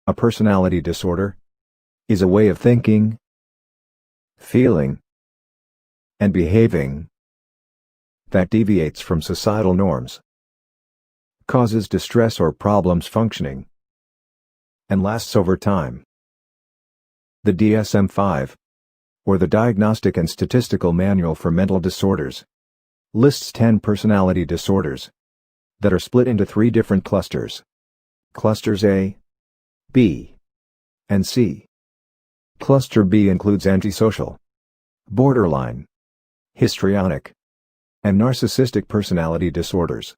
A personality disorder is a way of thinking, feeling, and behaving that deviates from societal norms, causes distress or problems functioning, and lasts over time. The DSM-5, or the Diagnostic and Statistical Manual for Mental Disorders, lists 10 personality disorders that are split into 3 different clusters. Clusters A, B, and C. Cluster B includes antisocial, borderline, histrionic, and narcissistic personality disorders.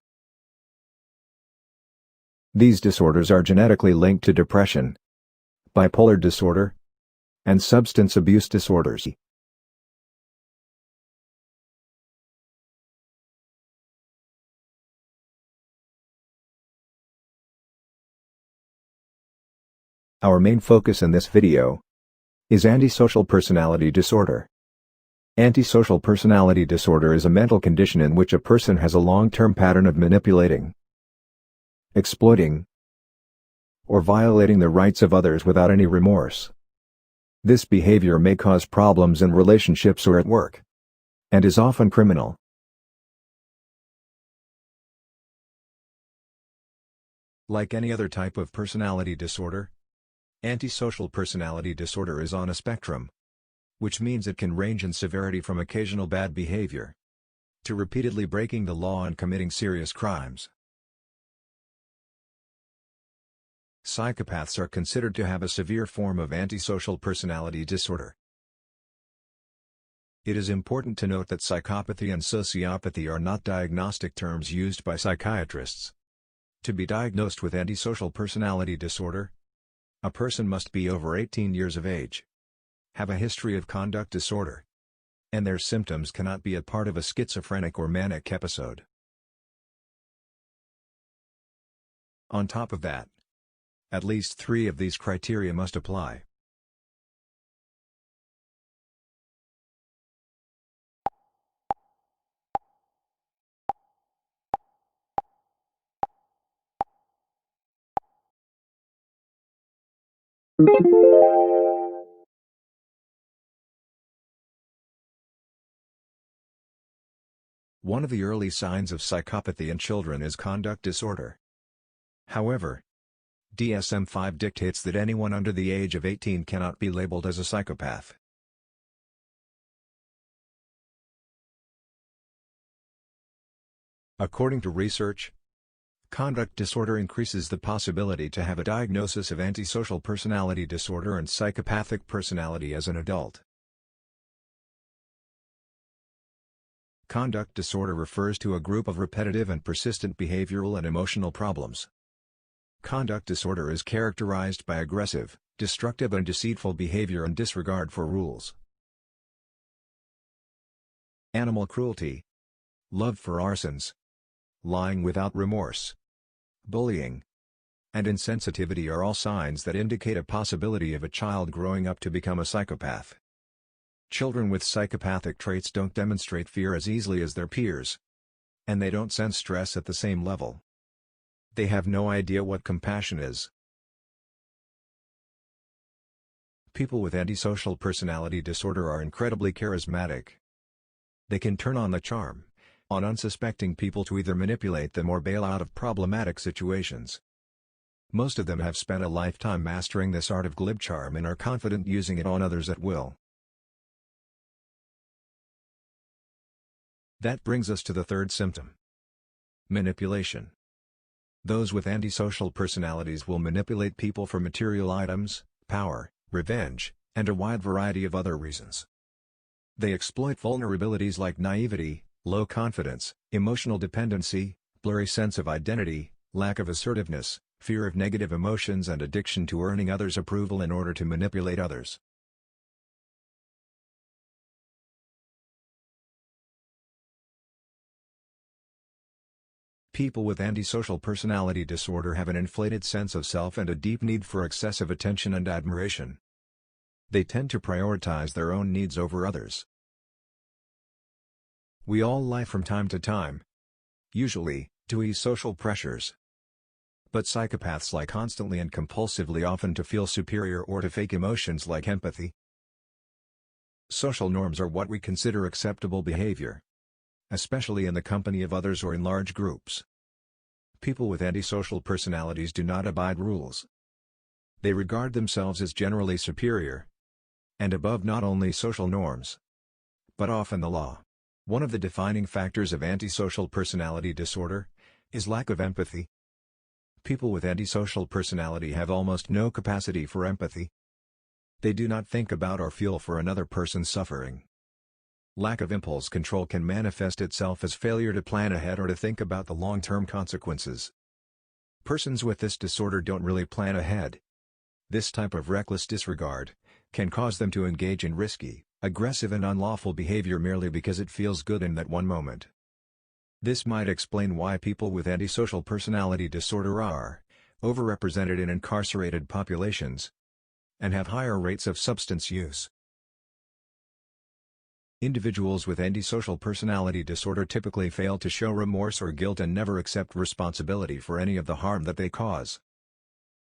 These disorders are genetically linked to depression, bipolar disorder, and substance abuse disorders. Our main focus in this video is antisocial personality disorder. Antisocial personality disorder is a mental condition in which a person has a long-term pattern of manipulating, exploiting, or violating the rights of others without any remorse. This behavior may cause problems in relationships or at work, and is often criminal. Like any other type of personality disorder, antisocial personality disorder is on a spectrum, which means it can range in severity from occasional bad behavior to repeatedly breaking the law and committing serious crimes. Psychopaths are considered to have a severe form of antisocial personality disorder. It is important to note that psychopathy and sociopathy are not diagnostic terms used by psychiatrists. To be diagnosed with antisocial personality disorder, a person must be over 18 years of age, have a history of conduct disorder, and their symptoms cannot be a part of a schizophrenic or manic episode. On top of that, at least 3 of these criteria must apply. One of the early signs of psychopathy in children is conduct disorder. However, DSM-5 dictates that anyone under the age of 18 cannot be labeled as a psychopath. According to research, conduct disorder increases the possibility to have a diagnosis of antisocial personality disorder and psychopathic personality as an adult. Conduct disorder refers to a group of repetitive and persistent behavioral and emotional problems. Conduct disorder is characterized by aggressive, destructive and deceitful behavior and disregard for rules. Animal cruelty, love for arsons, lying without remorse, bullying, and insensitivity are all signs that indicate a possibility of a child growing up to become a psychopath. Children with psychopathic traits don't demonstrate fear as easily as their peers, and they don't sense stress at the same level. They have no idea what compassion is. People with antisocial personality disorder are incredibly charismatic. They can turn on the charm on unsuspecting people to either manipulate them or bail out of problematic situations. Most of them have spent a lifetime mastering this art of glib charm and are confident using it on others at will. That brings us to the third symptom: manipulation. Those with antisocial personalities will manipulate people for material items, power, revenge, and a wide variety of other reasons. They exploit vulnerabilities like naivety, low confidence, emotional dependency, blurry sense of identity, lack of assertiveness, fear of negative emotions and addiction to earning others' approval in order to manipulate others. People with antisocial personality disorder have an inflated sense of self and a deep need for excessive attention and admiration. They tend to prioritize their own needs over others. We all lie from time to time, usually, to ease social pressures. But psychopaths lie constantly and compulsively, often to feel superior or to fake emotions like empathy. Social norms are what we consider acceptable behavior, especially in the company of others or in large groups. People with antisocial personalities do not abide rules. They regard themselves as generally superior and above not only social norms, but often the law. One of the defining factors of antisocial personality disorder is lack of empathy. People with antisocial personality have almost no capacity for empathy. They do not think about or feel for another person's suffering. Lack of impulse control can manifest itself as failure to plan ahead or to think about the long-term consequences. Persons with this disorder don't really plan ahead. This type of reckless disregard can cause them to engage in risky, aggressive and unlawful behavior merely because it feels good in that one moment. This might explain why people with antisocial personality disorder are overrepresented in incarcerated populations and have higher rates of substance use. Individuals with antisocial personality disorder typically fail to show remorse or guilt and never accept responsibility for any of the harm that they cause.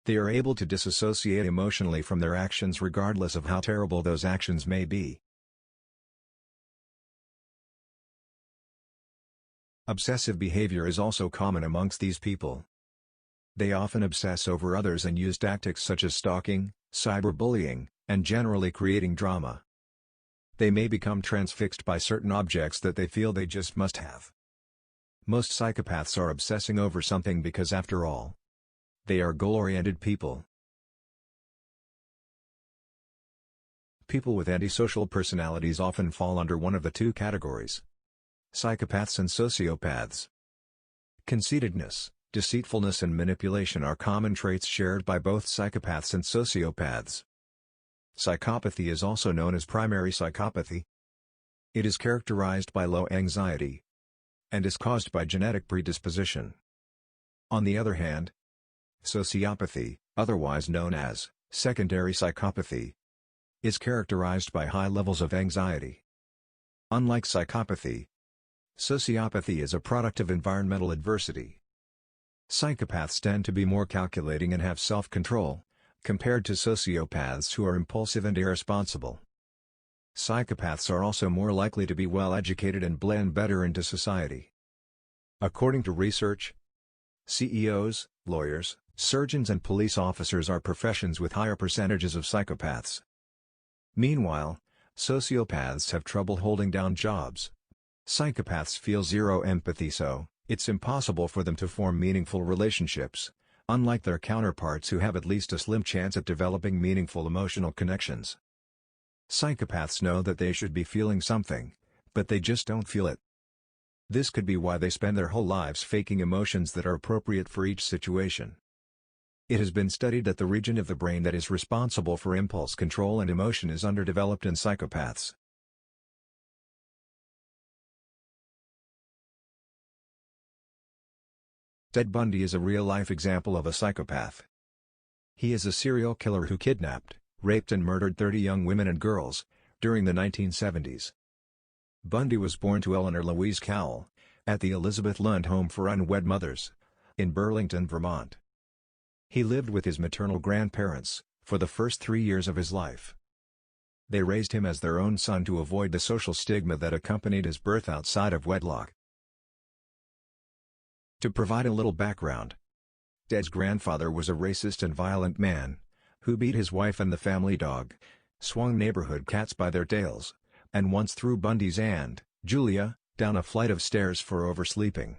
They are able to disassociate emotionally from their actions regardless of how terrible those actions may be. Obsessive behavior is also common amongst these people. They often obsess over others and use tactics such as stalking, cyberbullying, and generally creating drama. They may become transfixed by certain objects that they feel they just must have. Most psychopaths are obsessing over something because, after all, they are goal-oriented people. People with antisocial personalities often fall under one of the two categories: psychopaths and sociopaths. Conceitedness, deceitfulness and manipulation are common traits shared by both psychopaths and sociopaths. Psychopathy is also known as primary psychopathy. It is characterized by low anxiety and is caused by genetic predisposition. On the other hand, sociopathy, otherwise known as secondary psychopathy, is characterized by high levels of anxiety. Unlike psychopathy, sociopathy is a product of environmental adversity. Psychopaths tend to be more calculating and have self-control, compared to sociopaths who are impulsive and irresponsible. Psychopaths are also more likely to be well-educated and blend better into society. According to research, CEOs, lawyers, surgeons and police officers are professions with higher percentages of psychopaths. Meanwhile, sociopaths have trouble holding down jobs. Psychopaths feel zero empathy, so it's impossible for them to form meaningful relationships, unlike their counterparts who have at least a slim chance at developing meaningful emotional connections. Psychopaths know that they should be feeling something, but they just don't feel it. This could be why they spend their whole lives faking emotions that are appropriate for each situation. It has been studied that the region of the brain that is responsible for impulse control and emotion is underdeveloped in psychopaths. Ted Bundy is a real-life example of a psychopath. He is a serial killer who kidnapped, raped and murdered 30 young women and girls during the 1970s. Bundy was born to Eleanor Louise Cowell at the Elizabeth Lund Home for Unwed Mothers in Burlington, Vermont. He lived with his maternal grandparents for the first 3 years of his life. They raised him as their own son to avoid the social stigma that accompanied his birth outside of wedlock. To provide a little background, Ted's grandfather was a racist and violent man who beat his wife and the family dog, swung neighborhood cats by their tails, and once threw Bundy's aunt, Julia, down a flight of stairs for oversleeping.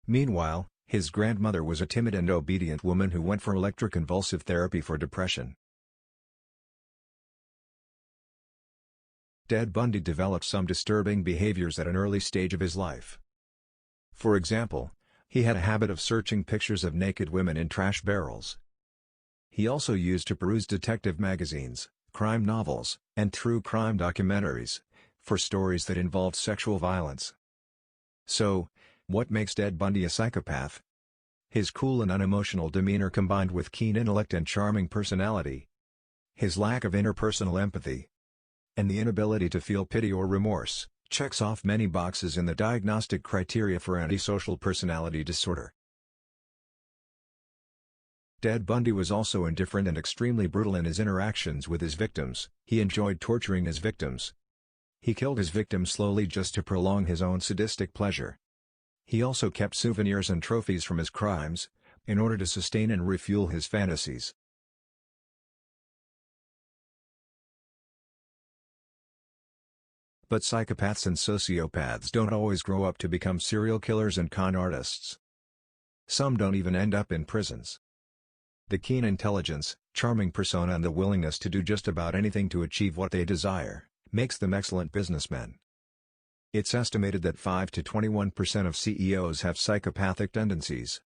Meanwhile, his grandmother was a timid and obedient woman who went for electroconvulsive therapy for depression. Ted Bundy developed some disturbing behaviors at an early stage of his life. For example, He had a habit of searching pictures of naked women in trash barrels. He also used to peruse detective magazines, crime novels, and true crime documentaries for stories that involved sexual violence. So, what makes Ted Bundy a psychopath? His cool and unemotional demeanor combined with keen intellect and charming personality. His lack of interpersonal empathy and the inability to feel pity or remorse checks off many boxes in the diagnostic criteria for antisocial personality disorder. Ted Bundy was also indifferent and extremely brutal in his interactions with his victims. He enjoyed torturing his victims. He killed his victims slowly just to prolong his own sadistic pleasure. He also kept souvenirs and trophies from his crimes, in order to sustain and refuel his fantasies. But psychopaths and sociopaths don't always grow up to become serial killers and con artists. Some don't even end up in prisons. The keen intelligence, charming persona and the willingness to do just about anything to achieve what they desire, makes them excellent businessmen. It's estimated that 5 to 21% of CEOs have psychopathic tendencies.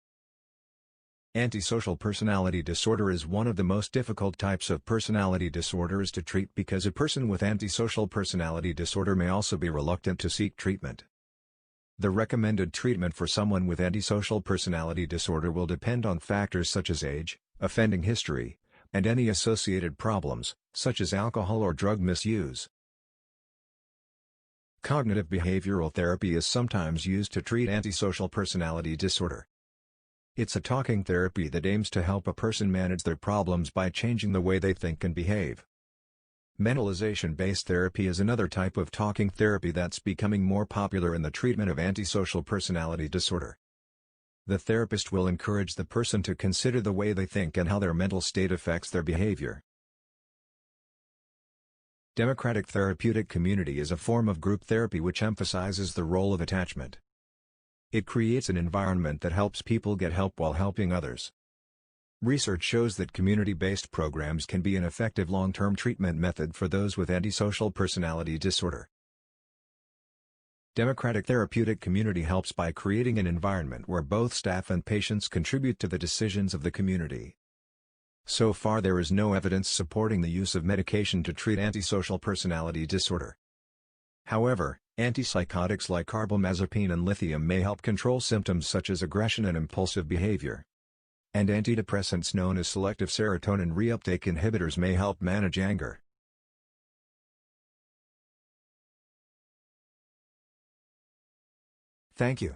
Antisocial personality disorder is one of the most difficult types of personality disorders to treat because a person with antisocial personality disorder may also be reluctant to seek treatment. The recommended treatment for someone with antisocial personality disorder will depend on factors such as age, offending history, and any associated problems, such as alcohol or drug misuse. Cognitive behavioral therapy is sometimes used to treat antisocial personality disorder. It's a talking therapy that aims to help a person manage their problems by changing the way they think and behave. Mentalization-based therapy is another type of talking therapy that's becoming more popular in the treatment of antisocial personality disorder. The therapist will encourage the person to consider the way they think and how their mental state affects their behavior. Democratic therapeutic community is a form of group therapy which emphasizes the role of attachment. It creates an environment that helps people get help while helping others. Research shows that community-based programs can be an effective long-term treatment method for those with antisocial personality disorder. Democratic therapeutic community helps by creating an environment where both staff and patients contribute to the decisions of the community. So far there is no evidence supporting the use of medication to treat antisocial personality disorder. However, antipsychotics like carbamazepine and lithium may help control symptoms such as aggression and impulsive behavior. And antidepressants known as selective serotonin reuptake inhibitors may help manage anger. Thank you.